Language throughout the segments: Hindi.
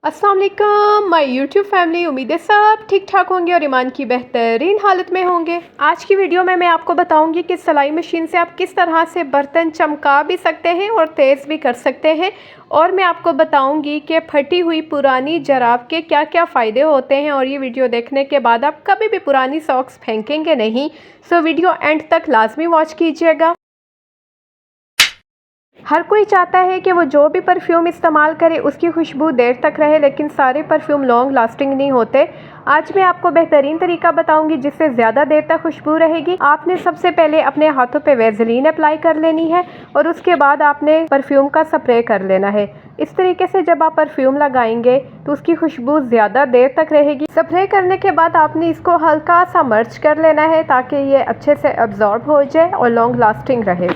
अस्सलाम वालेकुम माय यूट्यूब फैमिली। उम्मीद है सब ठीक ठाक होंगे और ईमान की बेहतरीन हालत में होंगे। आज की वीडियो में मैं आपको बताऊंगी कि सिलाई मशीन से आप किस तरह से बर्तन चमका भी सकते हैं और तेज़ भी कर सकते हैं। और मैं आपको बताऊंगी कि फटी हुई पुरानी जराब के क्या क्या फ़ायदे होते हैं और ये वीडियो देखने के बाद आप कभी भी पुरानी सॉक्स फेंकेंगे नहीं। सो वीडियो एंड तक लाजमी वॉच कीजिएगा। हर कोई चाहता है कि वो जो भी परफ्यूम इस्तेमाल करे उसकी खुशबू देर तक रहे, लेकिन सारे परफ्यूम लॉन्ग लास्टिंग नहीं होते। आज मैं आपको बेहतरीन तरीका बताऊंगी जिससे ज़्यादा देर तक खुशबू रहेगी। आपने सबसे पहले अपने हाथों पे वैसलीन अप्लाई कर लेनी है और उसके बाद आपने परफ्यूम का स्प्रे कर लेना है। इस तरीके से जब आप परफ्यूम लगाएंगे तो उसकी खुशबू ज़्यादा देर तक रहेगी। स्प्रे करने के बाद आपने इसको हल्का सा मर्च कर लेना है ताकि ये अच्छे से अब्जॉर्ब हो जाए और लॉन्ग लास्टिंग रहे।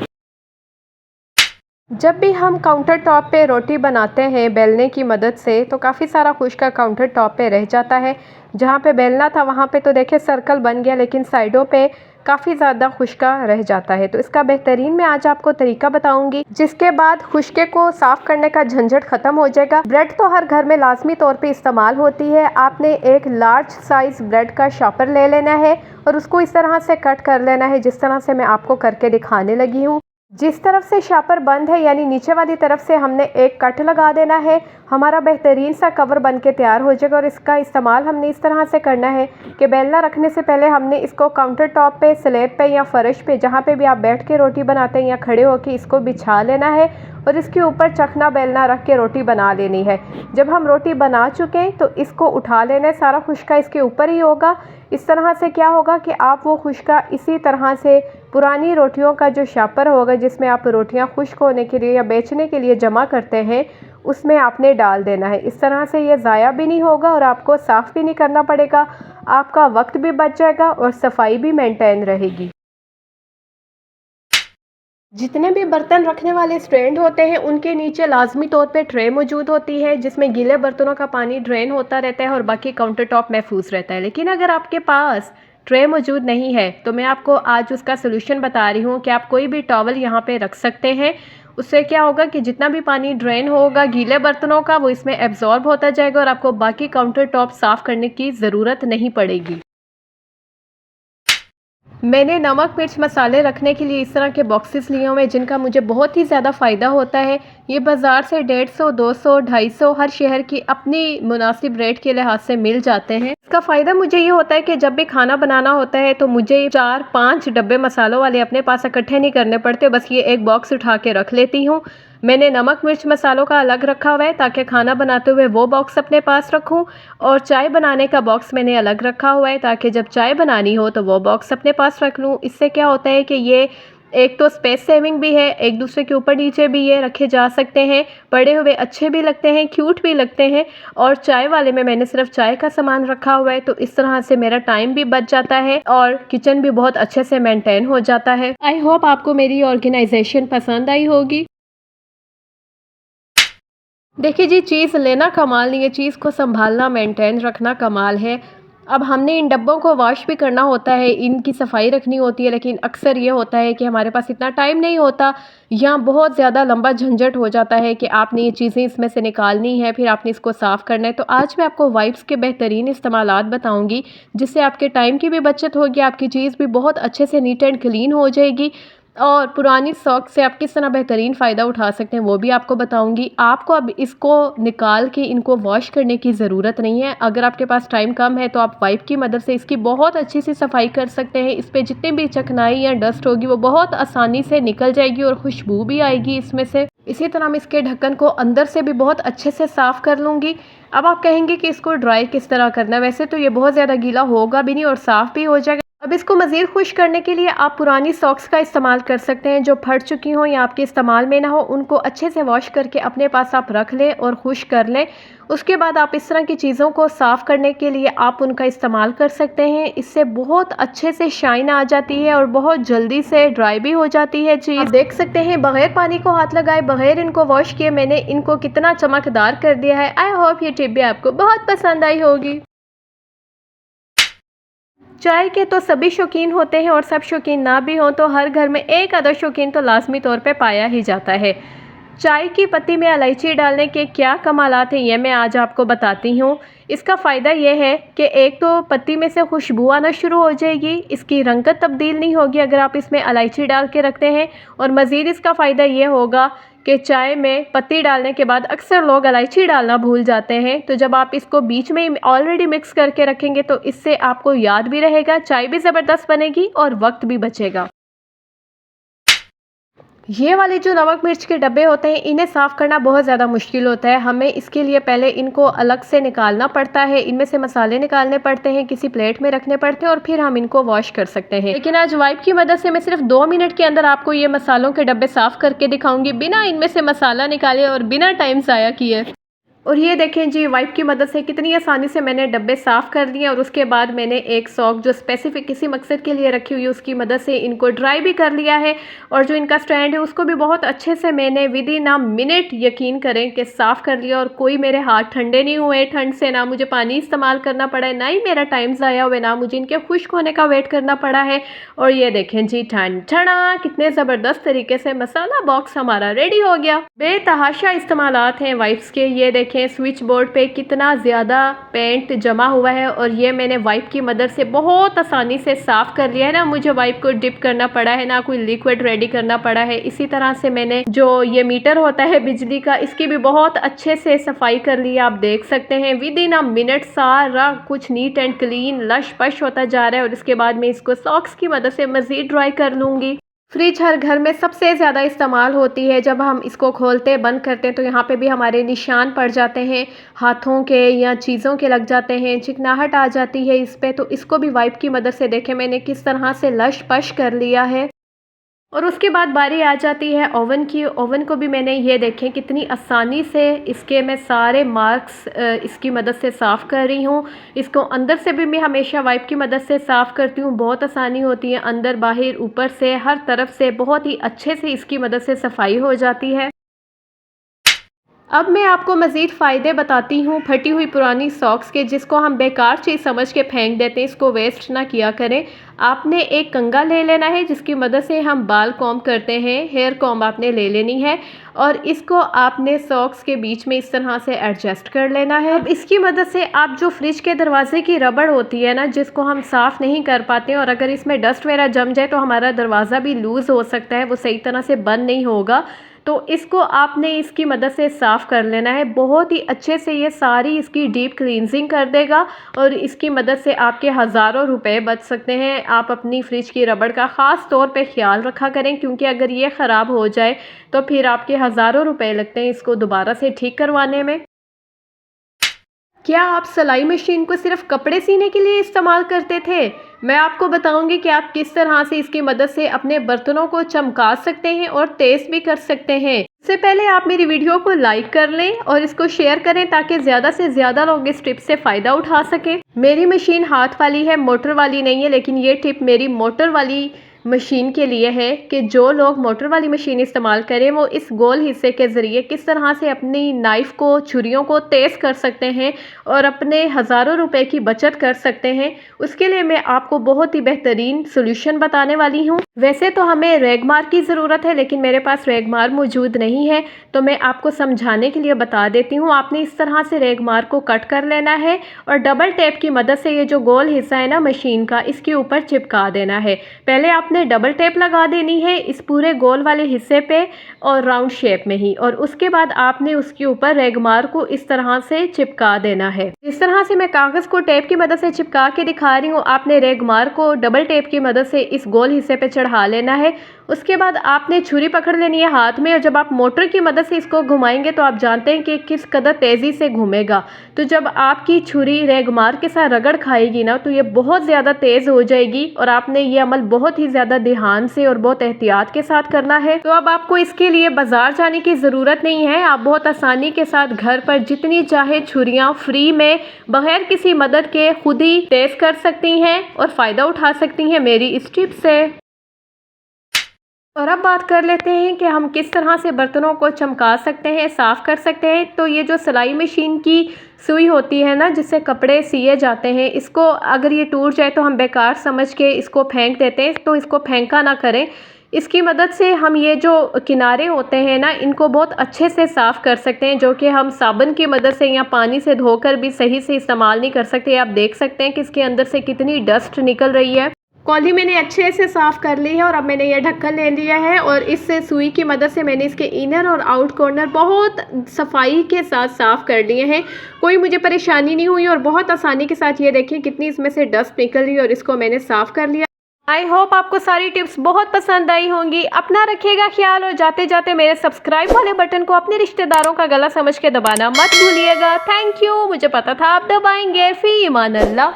जब भी हम काउंटर टॉप पे रोटी बनाते हैं बेलने की मदद से तो काफ़ी सारा खुश्का काउंटर टॉप पे रह जाता है। जहाँ पे बेलना था वहाँ पे तो देखिए सर्कल बन गया, लेकिन साइडों पे काफ़ी ज़्यादा खुश्का रह जाता है। तो इसका बेहतरीन मैं आज आपको तरीका बताऊंगी जिसके बाद खुश्के को साफ़ करने का झंझट ख़त्म हो जाएगा। ब्रेड तो हर घर में लाजमी तौर पर इस्तेमाल होती है। आपने एक लार्ज साइज़ ब्रेड का शॉपर ले लेना है और उसको इस तरह से कट कर लेना है जिस तरह से मैं आपको करके दिखाने लगी हूँ। जिस तरफ से शापर बंद है यानी नीचे वाली तरफ से हमने एक कट लगा देना है। हमारा बेहतरीन सा कवर बन के तैयार हो जाएगा। और इसका इस्तेमाल हमने इस तरह से करना है कि बेलना रखने से पहले हमने इसको काउंटर टॉप पे, स्लैब पे या फर्श पे, जहाँ पे भी आप बैठ के रोटी बनाते हैं या खड़े होकर इसको बिछा लेना है और इसके ऊपर चखना बेलना रख के रोटी बना लेनी है। जब हम रोटी बना चुके हैं तो इसको उठा लेना है, सारा खुश्का इसके ऊपर ही होगा। इस तरह से क्या होगा कि आप वो खुश्का इसी तरह से पुरानी रोटियों का जो शापर होगा जिसमें आप रोटियां खुश्क होने के लिए या बेचने के लिए जमा करते हैं उसमें आपने डाल देना है। इस तरह से ये ज़ाया भी नहीं होगा और आपको साफ़ भी नहीं करना पड़ेगा। आपका वक्त भी बच जाएगा और सफाई भी मेंटेन रहेगी। जितने भी बर्तन रखने वाले स्टैंड होते हैं उनके नीचे लाजमी तौर पे ट्रे मौजूद होती है जिसमें गीले बर्तनों का पानी ड्रेन होता रहता है और बाकी काउंटर टॉप महफूज रहता है। लेकिन अगर आपके पास ट्रे मौजूद नहीं है तो मैं आपको आज उसका सोल्यूशन बता रही हूँ कि आप कोई भी टॉवल यहाँ पे रख सकते हैं। उससे क्या होगा कि जितना भी पानी ड्रेन होगा गीले बर्तनों का वो इसमें एब्जॉर्ब होता जाएगा और आपको बाकी काउंटर टॉप साफ़ करने की ज़रूरत नहीं पड़ेगी। मैंने नमक मिर्च मसाले रखने के लिए इस तरह के बॉक्सेस लिए हुए हैं जिनका मुझे बहुत ही ज़्यादा फ़ायदा होता है। ये बाज़ार से 150, 200, 250 हर शहर की अपनी मुनासिब रेट के लिहाज से मिल जाते हैं। इसका फ़ायदा मुझे ये होता है कि जब भी खाना बनाना होता है तो मुझे 4-5 डब्बे मसालों वाले अपने पास इकट्ठे नहीं करने पड़ते, बस ये एक बॉक्स उठा के रख लेती हूँ। मैंने नमक मिर्च मसालों का अलग रखा हुआ है ताकि खाना बनाते हुए वो बॉक्स अपने पास रखूं, और चाय बनाने का बॉक्स मैंने अलग रखा हुआ है ताकि जब चाय बनानी हो तो वो बॉक्स अपने पास रख लूं। इससे क्या होता है कि ये एक तो स्पेस सेविंग भी है, एक दूसरे के ऊपर नीचे भी ये रखे जा सकते हैं, पड़े हुए अच्छे भी लगते हैं, क्यूट भी लगते हैं। और चाय वाले में मैंने सिर्फ चाय का सामान रखा हुआ है तो इस तरह से मेरा टाइम भी बच जाता है और किचन भी बहुत अच्छे से मेंटेन हो जाता है। आई होप आपको मेरी ऑर्गेनाइजेशन पसंद आई होगी। देखिए जी, चीज़ लेना कमाल नहीं है, चीज़ को संभालना मेंटेन रखना कमाल है। अब हमने इन डब्बों को वॉश भी करना होता है, इनकी सफाई रखनी होती है, लेकिन अक्सर ये होता है कि हमारे पास इतना टाइम नहीं होता या बहुत ज़्यादा लंबा झंझट हो जाता है कि आपने ये चीज़ें इसमें से निकालनी है, फिर आपने इसको साफ़ करना है। तो आज मैं आपको वाइप्स के बेहतरीन इस्तेमालात बताऊँगी जिससे आपके टाइम की भी बचत होगी, आपकी चीज़ भी बहुत अच्छे से नीट एंड क्लीन हो जाएगी। और पुरानी सॉक्स से आप किस तरह बेहतरीन फ़ायदा उठा सकते हैं वो भी आपको बताऊंगी। आपको अब इसको निकाल के इनको वॉश करने की ज़रूरत नहीं है। अगर आपके पास टाइम कम है तो आप वाइप की मदद से इसकी बहुत अच्छी सी सफाई कर सकते हैं। इस पर जितनी भी चिकनाई या डस्ट होगी वो बहुत आसानी से निकल जाएगी और खुशबू भी आएगी इसमें से। इसी तरह मैं इसके ढक्कन को अंदर से भी बहुत अच्छे से साफ़ कर लूँगी। अब आप कहेंगे कि इसको ड्राई किस तरह करना है, वैसे तो ये बहुत ज़्यादा गीला होगा भी नहीं और साफ़ भी हो जाएगा। अब इसको मज़ीद खुश करने के लिए आप पुरानी सॉक्स का इस्तेमाल कर सकते हैं जो फट चुकी हों या आपके इस्तेमाल में ना हो, उनको अच्छे से वॉश करके अपने पास आप रख लें और खुश कर लें। उसके बाद आप इस तरह की चीज़ों को साफ़ करने के लिए आप उनका इस्तेमाल कर सकते हैं। इससे बहुत अच्छे से शाइन आ जाती है और बहुत जल्दी से ड्राई भी हो जाती है चीज़। आप देख सकते हैं बग़ैर पानी को हाथ लगाए, बग़ैर इनको वॉश किए मैंने इनको कितना चमकदार कर दिया है। आई होप ये टिप भी आपको बहुत पसंद आई होगी। चाय के तो सभी शौकीन होते हैं और सब शौकीन ना भी हों तो हर घर में एक आधा शौकीन तो लाजमी तौर पे पाया ही जाता है। चाय की पत्ती में इलायची डालने के क्या कमालात हैं ये मैं आज आपको बताती हूँ। इसका फ़ायदा ये है कि एक तो पत्ती में से खुशबू आना शुरू हो जाएगी, इसकी रंगत तब्दील नहीं होगी अगर आप इसमें इलायची डाल के रखते हैं। और मज़ीद इसका फ़ायदा ये होगा कि चाय में पत्ती डालने के बाद अक्सर लोग इलायची डालना भूल जाते हैं, तो जब आप इसको बीच में ऑलरेडी मिक्स करके रखेंगे तो इससे आपको याद भी रहेगा, चाय भी ज़बरदस्त बनेगी और वक्त भी बचेगा। ये वाले जो नमक मिर्च के डब्बे होते हैं इन्हें साफ़ करना बहुत ज़्यादा मुश्किल होता है। हमें इसके लिए पहले इनको अलग से निकालना पड़ता है, इनमें से मसाले निकालने पड़ते हैं, किसी प्लेट में रखने पड़ते हैं और फिर हम इनको वॉश कर सकते हैं। लेकिन आज वाइप की मदद से मैं सिर्फ 2 मिनट के अंदर आपको ये मसालों के डब्बे साफ़ करके दिखाऊंगी, बिना इनमें से मसाला निकाले और बिना टाइम ज़ाया किए। और ये देखें जी, वाइप की मदद से कितनी आसानी से मैंने डब्बे साफ़ कर दिए और उसके बाद मैंने एक सॉक जो स्पेसिफिक किसी मकसद के लिए रखी हुई है उसकी मदद से इनको ड्राई भी कर लिया है। और जो इनका स्टैंड है उसको भी बहुत अच्छे से मैंने विद इन अ मिनट, यकीन करें कि साफ़ कर लिया। और कोई मेरे हाथ ठंडे नहीं हुए, ठंड से ना मुझे पानी इस्तेमाल करना पड़ा है, ना ही मेरा टाइम ज़ाया हुआ, ना मुझे इनके खुश्क होने का वेट करना पड़ा है। और ये देखें जी, ठंड ठंडा कितने ज़बरदस्त तरीके से मसाला बॉक्स हमारा रेडी हो गया। बेतहाशा इस्तेमालात हैं वाइप्स के। ये देखें स्विच बोर्ड पे कितना ज़्यादा पेंट जमा हुआ है और ये मैंने वाइप की मदद से बहुत आसानी से साफ़ कर लिया है। ना मुझे वाइप को डिप करना पड़ा है, ना कोई लिक्विड रेडी करना पड़ा है। इसी तरह से मैंने जो ये मीटर होता है बिजली का, इसकी भी बहुत अच्छे से सफाई कर ली है। आप देख सकते हैं विद इन अ मिनट सारा कुछ नीट एंड क्लीन लश पश होता जा रहा है। और इसके बाद मैं इसको सॉक्स की मदद से मज़ीद ड्राई कर लूँगी। फ्रिज हर घर में सबसे ज़्यादा इस्तेमाल होती है। जब हम इसको खोलते बंद करते हैं तो यहाँ पे भी हमारे निशान पड़ जाते हैं, हाथों के या चीज़ों के लग जाते हैं, चिकनाहट आ जाती है इस पे। तो इसको भी वाइप की मदद से देखें मैंने किस तरह से लश पश कर लिया है। और उसके बाद बारी आ जाती है ओवन की। ओवन को भी मैंने ये देखें कितनी आसानी से इसके मैं सारे मार्क्स इसकी मदद से साफ़ कर रही हूँ। इसको अंदर से भी मैं हमेशा वाइप की मदद से साफ़ करती हूँ, बहुत आसानी होती है, अंदर बाहर ऊपर से हर तरफ से बहुत ही अच्छे से इसकी मदद से सफाई हो जाती है। अब मैं आपको मज़ीद फ़ायदे बताती हूँ फटी हुई पुरानी सॉक्स के, जिसको हम बेकार चीज़ समझ के फेंक देते हैं। इसको वेस्ट ना किया करें। आपने एक कंघा ले लेना है जिसकी मदद से हम बाल कॉम्ब करते हैं, हेयर कॉम्ब आपने ले लेनी है और इसको आपने सॉक्स के बीच में इस तरह से एडजस्ट कर लेना है। अब इसकी मदद से आप जो फ्रिज के दरवाजे की रबड़ होती है ना, जिसको हम साफ़ नहीं कर पाते और अगर इसमें डस्ट वगैरह जम जाए तो हमारा दरवाज़ा भी लूज़ हो सकता है, वो सही तरह से बंद नहीं होगा। तो इसको आपने इसकी मदद से साफ़ कर लेना है। बहुत ही अच्छे से ये सारी इसकी डीप क्लींजिंग कर देगा और इसकी मदद से आपके हज़ारों रुपए बच सकते हैं। आप अपनी फ्रिज की रबड़ का ख़ास तौर पे ख्याल रखा करें, क्योंकि अगर ये ख़राब हो जाए तो फिर आपके हज़ारों रुपए लगते हैं इसको दोबारा से ठीक करवाने में। क्या आप सिलाई मशीन को सिर्फ कपड़े सीने के लिए इस्तेमाल करते थे? मैं आपको बताऊंगी कि आप किस तरह से इसकी मदद से अपने बर्तनों को चमका सकते हैं और तेज भी कर सकते हैं। इससे पहले आप मेरी वीडियो को लाइक कर लें और इसको शेयर करें ताकि ज़्यादा से ज़्यादा लोग इस टिप से फ़ायदा उठा सकें। मेरी मशीन हाथ वाली है, मोटर वाली नहीं है, लेकिन ये टिप मेरी मोटर वाली मशीन के लिए है कि जो लोग मोटर वाली मशीन इस्तेमाल करें वो इस गोल हिस्से के ज़रिए किस तरह से अपनी नाइफ़ को, छुरियों को तेज़ कर सकते हैं और अपने हज़ारों रुपए की बचत कर सकते हैं। उसके लिए मैं आपको बहुत ही बेहतरीन सोल्यूशन बताने वाली हूँ। वैसे तो हमें रेगमार की ज़रूरत है, लेकिन मेरे पास रेगमार मौजूद नहीं है, तो मैं आपको समझाने के लिए बता देती हूँ। आपने इस तरह से रेगमार को कट कर लेना है और डबल टेप की मदद से ये जो गोल हिस्सा है ना मशीन का, इसके ऊपर चिपका देना है। पहले आपने डबल टेप लगा देनी है इस पूरे गोल वाले हिस्से पे और राउंड शेप में ही, और उसके बाद आपने उसके ऊपर रेगमार को इस तरह से चिपका देना है। इस तरह से मैं कागज़ को टेप की मदद से चिपका के दिखा रही हूँ। आपने रेगमार को डबल टेप की मदद से इस गोल हिस्से पे चढ़ा लेना है। उसके बाद आपने छुरी पकड़ लेनी है हाथ में और जब आप मोटर की मदद से इसको घुमाएंगे तो आप जानते हैं कि किस कदर तेज़ी से घूमेगा। तो जब आपकी छुरी रेगमार के साथ रगड़ खाएगी ना तो ये बहुत ज़्यादा तेज़ हो जाएगी और आपने ये अमल बहुत ही ज़्यादा ध्यान से और बहुत एहतियात के साथ करना है। तो अब आपको इसके लिए बाजार जाने की ज़रूरत नहीं है। आप बहुत आसानी के साथ घर पर जितनी चाहे छुरियाँ फ्री में बगैर किसी मदद के खुद ही तेज़ कर सकती हैं और फ़ायदा उठा सकती हैं मेरी इस टिप से। और अब बात कर लेते हैं कि हम किस तरह से बर्तनों को चमका सकते हैं, साफ़ कर सकते हैं। तो ये जो सिलाई मशीन की सुई होती है ना, जिससे कपड़े सिए जाते हैं, इसको अगर ये टूट जाए तो हम बेकार समझ के इसको फेंक देते हैं। तो इसको फेंका ना करें, इसकी मदद से हम ये जो किनारे होते हैं ना, इनको बहुत अच्छे से साफ़ कर सकते हैं, जो कि हम साबुन की मदद से या पानी से धोकर भी सही से इस्तेमाल नहीं कर सकते। आप देख सकते हैं कि इसके अंदर से कितनी डस्ट निकल रही है। कॉली मैंने अच्छे से साफ़ कर ली है और अब मैंने ये ढक्कन ले लिया है और इससे सुई की मदद से मैंने इसके इनर और आउट कॉर्नर बहुत सफाई के साथ साफ़ कर लिए हैं। कोई मुझे परेशानी नहीं हुई और बहुत आसानी के साथ ये देखिए कितनी इसमें से डस्ट निकल रही है और इसको मैंने साफ़ कर लिया। आई होप आपको सारी टिप्स बहुत पसंद आई होंगी। अपना रखिएगा ख्याल और जाते जाते मेरे सब्सक्राइब वाले बटन को अपने रिश्तेदारों का गला समझ के दबाना मत भूलिएगा। थैंक यू, मुझे पता था आप दबाएंगे। फी ईमान अल्लाह।